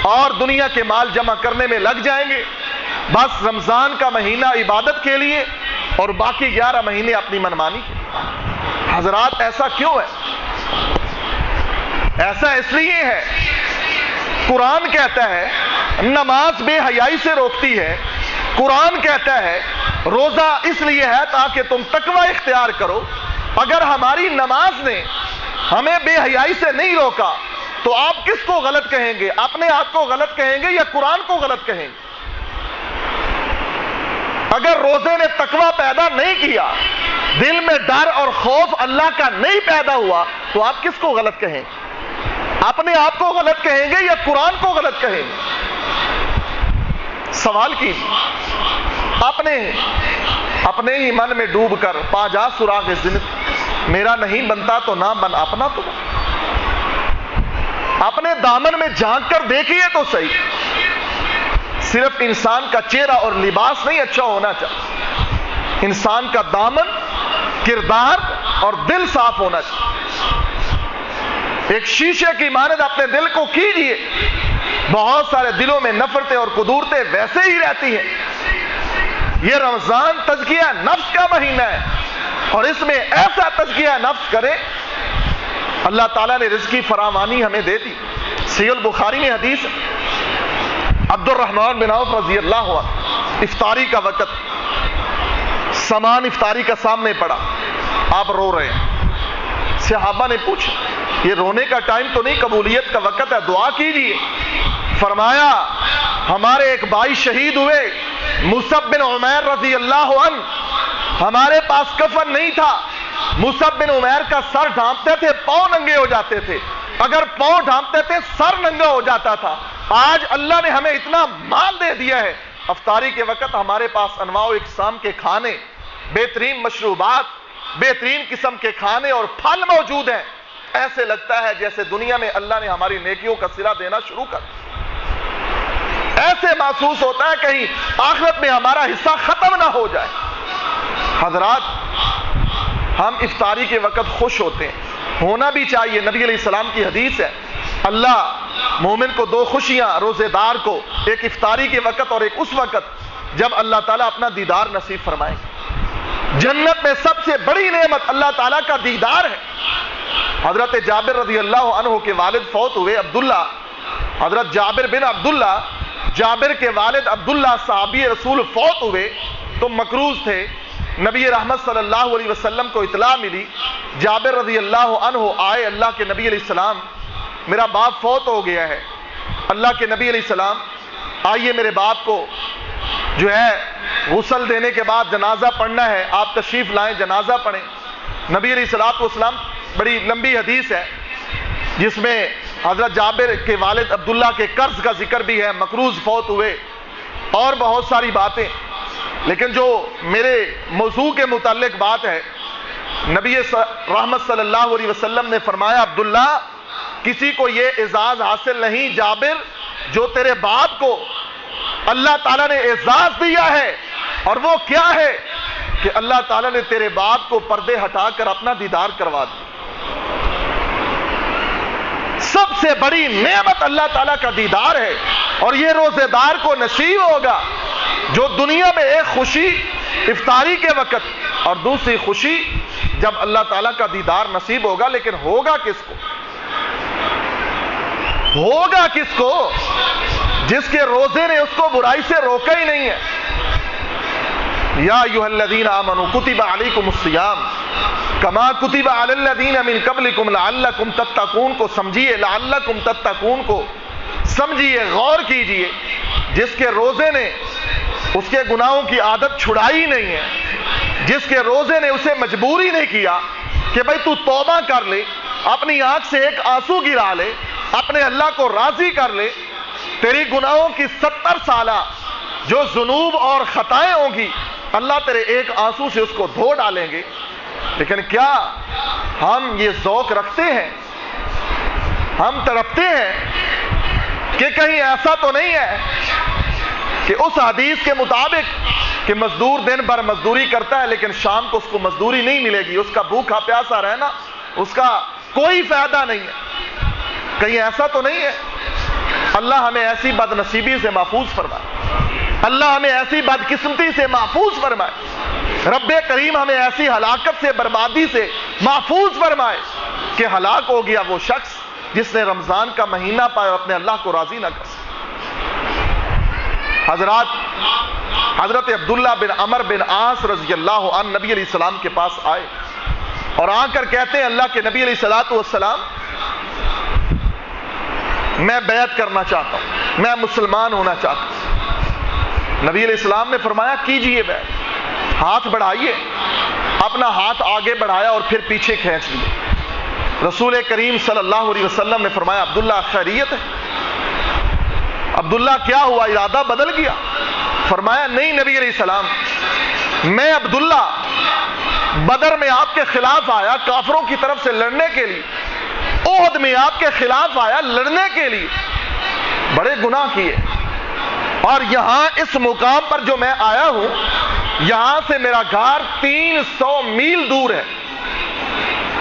اور دنیا کے مال جمع کرنے میں لگ جائیں گے, بس رمضان کا مہینہ عبادت کے لیے اور باقی 11 مہینے اپنی منمانی کے. حضرات ایسا کیوں ہے؟ ایسا اس لیے ہے, قرآن کہتا ہے نماز بے حیائی سے روکتی ہے. قرآن کہتا ہے روزہ اس لیے ہے تاکہ تم تقوی اختیار کرو. اگر ہماری نماز نے ہمیں بے حیائی سے نہیں روکا تو آپ کس کو غلط کہیں گے؟ اپنے آپ کو غلط کہیں گے یا قرآن کو غلط کہیں گے؟ اگر روزے نے تقوی پیدا نہیں کیا, دل میں ڈر اور خوف اللہ کا نہیں پیدا ہوا, تو آپ کس کو غلط کہیں گے؟ اپنے آپ کو غلط کہیں گے یا قرآن کو غلط کہیں گے؟ سوال کیجیے اپنے ہی من میں ڈوب کر, پا جا سراغ زنت, میرا نہیں بنتا تو نہ بن, اپنا تو بن. اپنے دامن میں جھانک کر دیکھیے تو صحیح. صرف انسان کا چہرہ اور لباس نہیں اچھا ہونا چاہیے, انسان کا دامن, کردار اور دل صاف ہونا چاہیے. ایک شیشے کی مانند اپنے دل کو کیجیے. بہت سارے دلوں میں نفرتیں اور قدورتیں ویسے ہی رہتی ہیں. یہ رمضان تزکیہ نفس کا مہینہ ہے اور اس میں ایسا تزکیہ نفس کرے. اللہ تعالیٰ نے رزقی فراوانی ہمیں دے دی. صحیح البخاری میں حدیث, عبد الرحمن بن عوف رضی اللہ عنہ, افطاری کا وقت, سامان افطاری کا سامنے پڑا, آپ رو رہے ہیں. صحابہ نے پوچھا یہ رونے کا ٹائم تو نہیں, قبولیت کا وقت ہے, دعا کیجیے. فرمایا ہمارے ایک بھائی شہید ہوئے, مصعب بن عمیر رضی اللہ عنہ, ہمارے پاس کفن نہیں تھا. مصعب بن عمیر کا سر ڈھانپتے تھے, پاؤں ننگے ہو جاتے تھے. اگر پاؤں ڈھانپتے تھے سر ننگا ہو جاتا تھا. آج اللہ نے ہمیں اتنا مال دے دیا ہے, افطاری کے وقت ہمارے پاس انواع و اقسام کے کھانے, بہترین مشروبات, بہترین قسم کے کھانے اور پھل موجود ہیں. ایسے لگتا ہے جیسے دنیا میں اللہ نے ہماری نیکیوں کا صلہ دینا شروع کر. ایسے محسوس ہوتا ہے کہیں آخرت میں ہمارا حصہ ختم نہ ہو جائے. حضرات ہم افطاری کے وقت خوش ہوتے ہیں, ہونا بھی چاہیے. نبی علیہ السلام کی حدیث ہے اللہ مومن کو 2 خوشیاں, روزے دار کو ایک افطاری کے وقت اور ایک اس وقت جب اللہ تعالیٰ اپنا دیدار نصیب فرمائے. جنت میں سب سے بڑی نعمت اللہ تعالیٰ کا دیدار ہے. حضرت جابر رضی اللہ عنہ کے والد فوت ہوئے, عبداللہ, حضرت جابر بن عبداللہ, جابر کے والد عبداللہ صحابی رسول فوت ہوئے تو مقروض تھے. نبی رحمت صلی اللہ علیہ وسلم کو اطلاع ملی, جابر رضی اللہ عنہ آئے, اللہ کے نبی علیہ السلام میرا باپ فوت ہو گیا ہے. اللہ کے نبی علیہ السلام آئیے میرے باپ کو جو ہے غسل دینے کے بعد جنازہ پڑھنا ہے, آپ تشریف لائیں, جنازہ پڑھیں. نبی علیہ السلام, بڑی لمبی حدیث ہے جس میں حضرت جابر کے والد عبداللہ کے قرض کا ذکر بھی ہے, مقروض فوت ہوئے اور بہت ساری باتیں. لیکن جو میرے موضوع کے متعلق بات ہے, نبی رحمت صلی اللہ علیہ وسلم نے فرمایا عبداللہ کسی کو یہ اعزاز حاصل نہیں جابر جو تیرے باپ کو اللہ تعالیٰ نے اعزاز دیا ہے, اور وہ کیا ہے کہ اللہ تعالیٰ نے تیرے باپ کو پردے ہٹا کر اپنا دیدار کروا دیا. سب سے بڑی نعمت اللہ تعالیٰ کا دیدار ہے, اور یہ روزے دار کو نصیب ہوگا جو دنیا میں ایک خوشی افطاری کے وقت اور دوسری خوشی جب اللہ تعالیٰ کا دیدار نصیب ہوگا. لیکن ہوگا کس کو؟ ہوگا کس کو؟ جس کے روزے نے اس کو برائی سے روکا ہی نہیں ہے. یا ایھا الذین آمنوا کتب علیکم الصیام کما کتب علی الذین من قبلکم لعلکم تتقون کو سمجھیے, لعلکم تتقون کو سمجھیے, غور کیجئے. جس کے روزے نے اس کے گناہوں کی عادت چھڑائی نہیں ہے, جس کے روزے نے اسے مجبوری نہیں کیا کہ بھئی تو توبہ کر لے, اپنی آنکھ سے ایک آنسو گرا لے, اپنے اللہ کو راضی کر لے, تیری گناہوں کی 70 سالہ جو ذنوب اور خطائیں ہوں گی، اللہ تیرے ایک آنسو سے اس کو دھو ڈالیں گے۔ لیکن کیا ہم یہ ذوق رکھتے ہیں، ہم تڑپتے ہیں کہ کہیں ایسا تو نہیں ہے کہ اس حدیث کے مطابق کہ مزدور دن بھر مزدوری کرتا ہے لیکن شام کو اس کو مزدوری نہیں ملے گی، اس کا بھوکا پیاسا رہنا اس کا کوئی فائدہ نہیں ہے، کہیں ایسا تو نہیں ہے؟ اللہ ہمیں ایسی بد نصیبی سے محفوظ فرمائے، اللہ ہمیں ایسی بدقسمتی سے محفوظ فرمائے، رب کریم ہمیں ایسی ہلاکت سے، بربادی سے محفوظ فرمائے کہ ہلاک ہو گیا وہ شخص جس نے رمضان کا مہینہ پایا اور اپنے اللہ کو راضی نہ کر سکے۔ حضرت عبداللہ بن عمر بن عاص رضی اللہ عنہ نبی علیہ السلام کے پاس آئے اور آ کر کہتے ہیں اللہ کے نبی علیہ السلام، میں بیعت کرنا چاہتا ہوں، میں مسلمان ہونا چاہتا ہوں۔ نبی علیہ السلام نے فرمایا کیجئے بیعت، ہاتھ بڑھائیے۔ اپنا ہاتھ آگے بڑھایا اور پھر پیچھے کھینچ لیے۔ رسول کریم صلی اللہ علیہ وسلم نے فرمایا عبداللہ خیریت ہے؟ عبداللہ کیا ہوا، ارادہ بدل گیا؟ فرمایا نہیں نبی علیہ السلام، میں عبداللہ بدر میں آپ کے خلاف آیا کافروں کی طرف سے لڑنے کے لیے، احد میں آپ کے خلاف آیا لڑنے کے لیے، بڑے گناہ کیے، اور یہاں اس مقام پر جو میں آیا ہوں یہاں سے میرا گھر 300 میل دور ہے،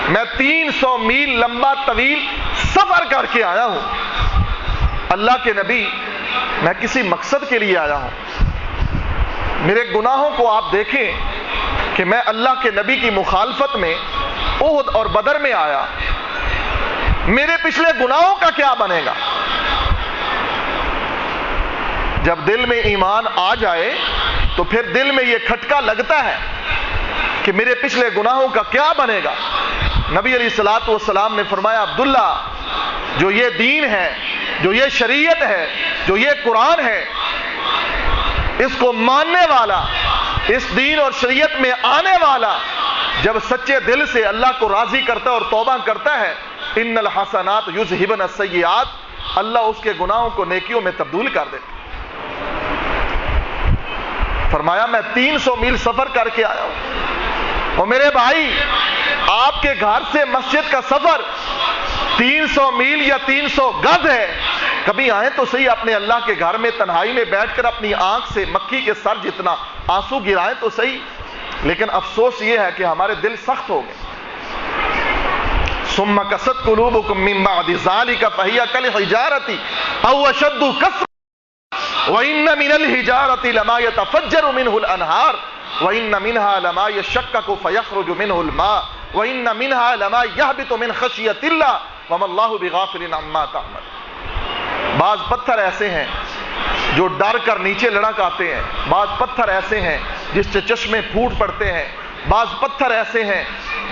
میں 300 میل لمبا طویل سفر کر کے آیا ہوں۔ اللہ کے نبی، میں کسی مقصد کے لیے آیا ہوں، میرے گناہوں کو آپ دیکھیں کہ میں اللہ کے نبی کی مخالفت میں احد اور بدر میں آیا، میرے پچھلے گناہوں کا کیا بنے گا؟ جب دل میں ایمان آ جائے تو پھر دل میں یہ کھٹکا لگتا ہے کہ میرے پچھلے گناہوں کا کیا بنے گا۔ نبی علیہ السلام نے فرمایا عبداللہ، جو یہ دین ہے، جو یہ شریعت ہے، جو یہ قرآن ہے، اس کو ماننے والا، اس دین اور شریعت میں آنے والا جب سچے دل سے اللہ کو راضی کرتا ہے اور توبہ کرتا ہے، ان الحسنات یذہبن السیئات، اللہ اس کے گناہوں کو نیکیوں میں تبدیل کر دیتا۔ فرمایا میں 300 میل سفر کر کے آیا ہوں، اور میرے بھائی آپ کے گھر سے مسجد کا سفر 300 میل یا 300 گز ہے، کبھی آئیں تو صحیح اپنے اللہ کے گھر میں تنہائی میں بیٹھ کر اپنی آنکھ سے مکھی کے سر جتنا آنسو گرائیں تو صحیح۔ لیکن افسوس یہ ہے کہ ہمارے دل سخت ہو گئے۔ ثم قست قلوبکم من بعد ذلک فہی کالحجارۃ او اشد قسوۃ وَإِنَّ مِنَ الْحِجَارَةِ لَمَا يَتَفَجَّرُ مِنْهُ الْأَنْهَارُ وَإِنَّ مِنْهَا لَمَا يَشَّقَّقُ فَيَخْرُجُ مِنْهُ الْمَاءُ وَإِنَّ مِنْهَا لَمَا يَهْبِطُ مِنْ خَشْيَةِ اللَّهِ وَمَا اللَّهُ بِغَافِلٍ عَمَّا تَعْمَلُونَ۔ بعض پتھر ایسے ہیں جو ڈر کر نیچے لڑک آتے ہیں، بعض پتھر ایسے ہیں جس سے چشمے پھوٹ پڑتے ہیں، بعض پتھر ایسے ہیں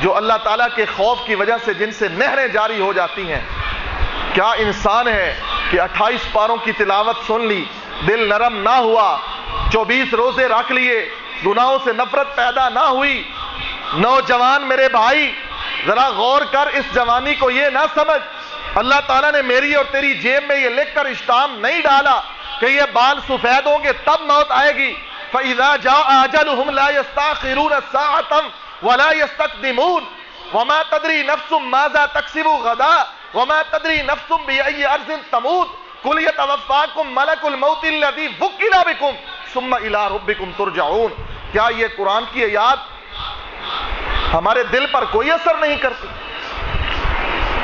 جو اللہ تعالیٰ کے خوف کی وجہ سے جن سے نہریں جاری ہو جاتی ہیں۔ کیا انسان ہے کہ 28 پاروں کی تلاوت سن لی، دل نرم نہ ہوا، 24 روزے رکھ لیے، گناہوں سے نفرت پیدا نہ ہوئی؟ نوجوان میرے بھائی ذرا غور کر، اس جوانی کو یہ نہ سمجھ اللہ تعالیٰ نے میری اور تیری جیب میں یہ لکھ کر اشتام نہیں ڈالا کہ یہ بال سفید ہوں گے تب موت آئے گی۔ فَإِذَا جَاءَ أَجَلُهُمْ لَا يَسْتَأْخِرُونَ سَاعَةً وَلَا يَسْتَقْدِمُونَ وَمَا تَدْرِي نَفْسٌ مَاذَا تَكْسِبُ غَدًا وَمَا تَدْرِي نَفْسٌ بِأَيِّ أَرْضٍ تَمُوتُ قُلْ يَتَوَفَّاكُم مَلَكُ الْمَوْتِ الَّذِي وُكِّلَ بِكُمْ ثُمَّ إِلَىٰ رَبِّكُمْ تُرْجَعُونَ۔ کیا یہ قرآن کی آیات ہمارے دل پر کوئی اثر نہیں کرتی؟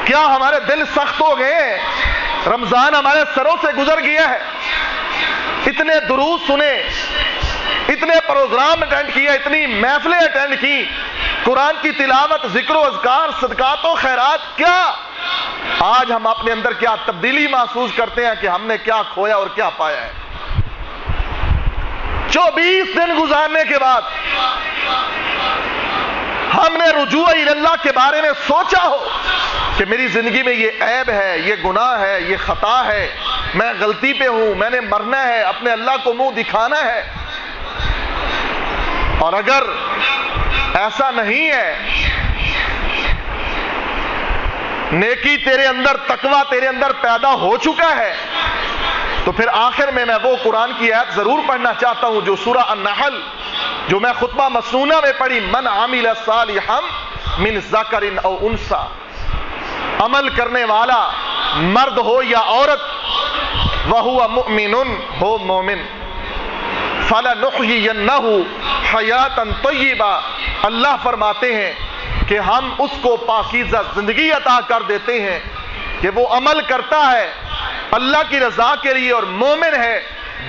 کیا ہمارے دل سخت ہو گئے ہیں؟ رمضان ہمارے سروں سے گزر گیا ہے، اتنے دروس سنے، اتنے پروگرام اٹینڈ کیا، اتنی محفلیں اٹینڈ کی، قرآن کی تلاوت، ذکر و اذکار، صدقات و خیرات، کیا آج ہم اپنے اندر کیا تبدیلی محسوس کرتے ہیں کہ ہم نے کیا کھویا اور کیا پایا ہے؟ 24 دن گزارنے کے بعد ہم نے رجوع اللہ کے بارے میں سوچا ہو کہ میری زندگی میں یہ عیب ہے، یہ گناہ ہے، یہ خطا ہے، میں غلطی پہ ہوں، میں نے مرنا ہے، اپنے اللہ کو منہ دکھانا ہے۔ اور اگر ایسا نہیں ہے، نیکی تیرے اندر، تقوی تیرے اندر پیدا ہو چکا ہے، تو پھر آخر میں وہ قرآن کی آیت ضرور پڑھنا چاہتا ہوں جو سورہ النحل جو میں خطبہ مسنونہ میں پڑھی، من عمل صالحا من ذکر او انثی، عمل کرنے والا مرد ہو یا عورت، وہو مؤمن، ہو مومن، فَلَنُحْيِيَنَّهُ حَيَاتًا طَيِّبًا، اللہ فرماتے ہیں کہ ہم اس کو پاکیزہ زندگی عطا کر دیتے ہیں کہ وہ عمل کرتا ہے اللہ کی رضا کے لیے اور مومن ہے،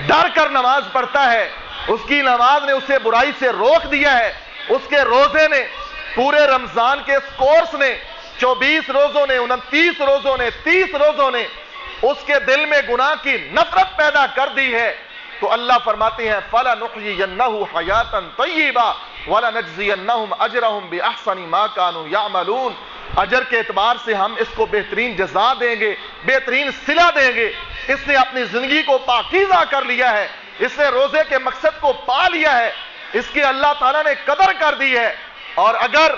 ڈر کر نماز پڑھتا ہے، اس کی نماز نے اسے برائی سے روک دیا ہے، اس کے روزے نے، پورے رمضان کے اس کورس نے، 24 روزوں نے، 29 روزوں نے، 30 روزوں نے اس کے دل میں گناہ کی نفرت پیدا کر دی ہے، تو اللہ فرماتے ہیں فَلَنُحْيِيَنَّهُ حَيَاتًا طَيِّبًا وَلَنَجْزِيَنَّهُمْ أَجْرَهُمْ بِأَحْسَنِ مَا كَانُوا يَعْمَلُونَ، اجر کے اعتبار سے ہم اس کو بہترین جزا دیں گے، بہترین صلہ دیں گے۔ اس نے اپنی زندگی کو پاکیزہ کر لیا ہے، اس نے روزے کے مقصد کو پا لیا ہے، اس کی اللہ تعالیٰ نے قدر کر دی ہے۔ اور اگر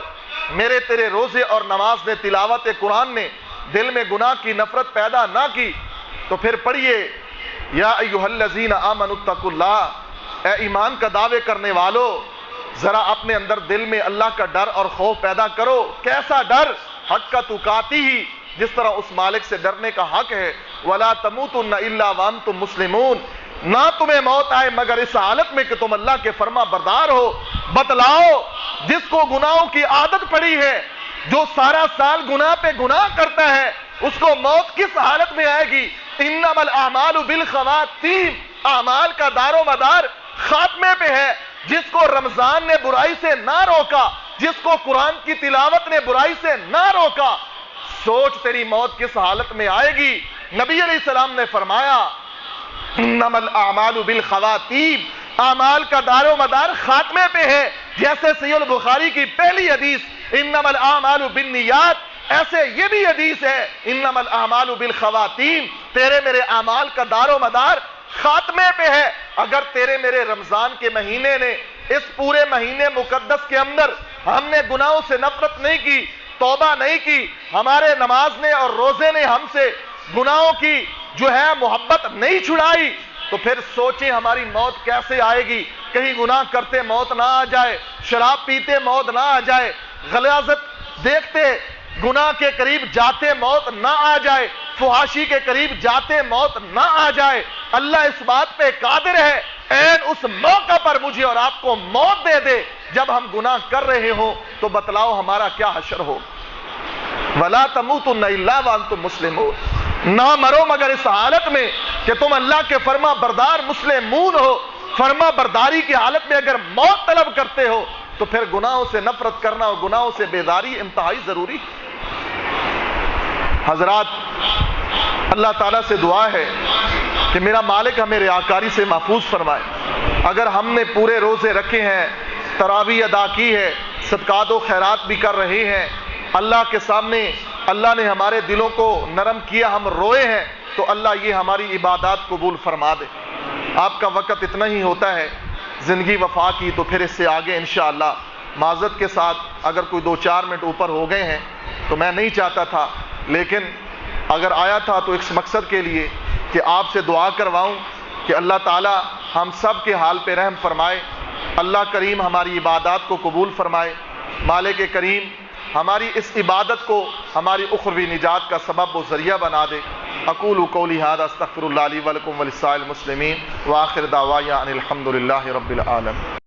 میرے تیرے روزے اور نماز نے، تلاوت قرآن نے دل میں گناہ کی نفرت پیدا نہ کی، تو پھر پڑھیے یا ایھا الذین آمنوا اتقوا اللہ، اے ایمان کا دعوے کرنے والو، ذرا اپنے اندر دل میں اللہ کا ڈر اور خوف پیدا کرو۔ کیسا ڈر؟ حق تقاتی ہی، جس طرح اس مالک سے ڈرنے کا حق ہے۔ ولا تموتن الا وانتم مسلمون، نہ تمہیں موت آئے مگر اس حالت میں کہ تم اللہ کے فرما بردار ہو۔ بتلاؤ جس کو گناہوں کی عادت پڑی ہے، جو سارا سال گناہ پہ گناہ کرتا ہے، اس کو موت کس حالت میں آئے گی؟ انما الاعمال بالخواتیم، اعمال کا دار و مدار خاتمے پہ ہے۔ جس کو رمضان نے برائی سے نہ روکا، جس کو قرآن کی تلاوت نے برائی سے نہ روکا، سوچ تیری موت کس حالت میں آئے گی۔ نبی علیہ السلام نے فرمایا انما الاعمال بالخواتیم، اعمال کا دار و مدار خاتمے پہ ہے۔ جیسے صحیح البخاری کی پہلی حدیث انما الاعمال بالنیات، ایسے یہ بھی حدیث ہے انما الاعمال بالخواتیم، تیرے میرے اعمال کا دار و مدار خاتمے پہ ہے۔ اگر تیرے میرے رمضان کے مہینے نے، اس پورے مہینے مقدس کے اندر ہم نے گناہوں سے نفرت نہیں کی، توبہ نہیں کی، ہمارے نماز نے اور روزے نے ہم سے گناہوں کی جو ہے محبت نہیں چھڑائی، تو پھر سوچیں ہماری موت کیسے آئے گی۔ کہیں گناہ کرتے موت نہ آ جائے، شراب پیتے موت نہ آ جائے، غلاظت دیکھتے گناہ کے قریب جاتے موت نہ آ جائے، فحاشی کے قریب جاتے موت نہ آ جائے۔ اللہ اس بات پہ قادر ہے، عین اس موقع پر مجھے اور آپ کو موت دے دے جب ہم گناہ کر رہے ہوں، تو بتلاؤ ہمارا کیا حشر ہو۔ وَلَا تَمُوتُنَّ إِلَّا وَأَنْتُمْ مُسْلِمُونَ، نہ مرو مگر اس حالت میں کہ تم اللہ کے فرما بردار مسلمون ہو۔ فرما برداری کی حالت میں اگر موت طلب کرتے ہو تو پھر گناہوں سے نفرت کرنا اور گناہوں سے بیداری انتہائی ضروری۔ حضرات، اللہ تعالیٰ سے دعا ہے کہ میرا مالک ہمیں ریاکاری سے محفوظ فرمائے۔ اگر ہم نے پورے روزے رکھے ہیں، تراویح ادا کی ہے، صدقات و خیرات بھی کر رہے ہیں، اللہ کے سامنے اللہ نے ہمارے دلوں کو نرم کیا، ہم روئے ہیں، تو اللہ یہ ہماری عبادات قبول فرما دے۔ آپ کا وقت اتنا ہی ہوتا ہے زندگی وفا کی، تو پھر اس سے آگے انشاءاللہ معذرت کے ساتھ اگر کوئی 2-4 منٹ اوپر ہو گئے ہیں تو میں نہیں چاہتا تھا، لیکن اگر آیا تھا تو اس مقصد کے لیے کہ آپ سے دعا کرواؤں کہ اللہ تعالی ہم سب کے حال پہ رحم فرمائے، اللہ کریم ہماری عبادات کو قبول فرمائے، مالک کریم ہماری اس عبادت کو ہماری اخروی نجات کا سبب و ذریعہ بنا دے۔ اقول قولی ھذا استغفر اللہ لی ولکم ولسائر المسلمین وآخر دعوانا ان الحمد للہ رب العالمین۔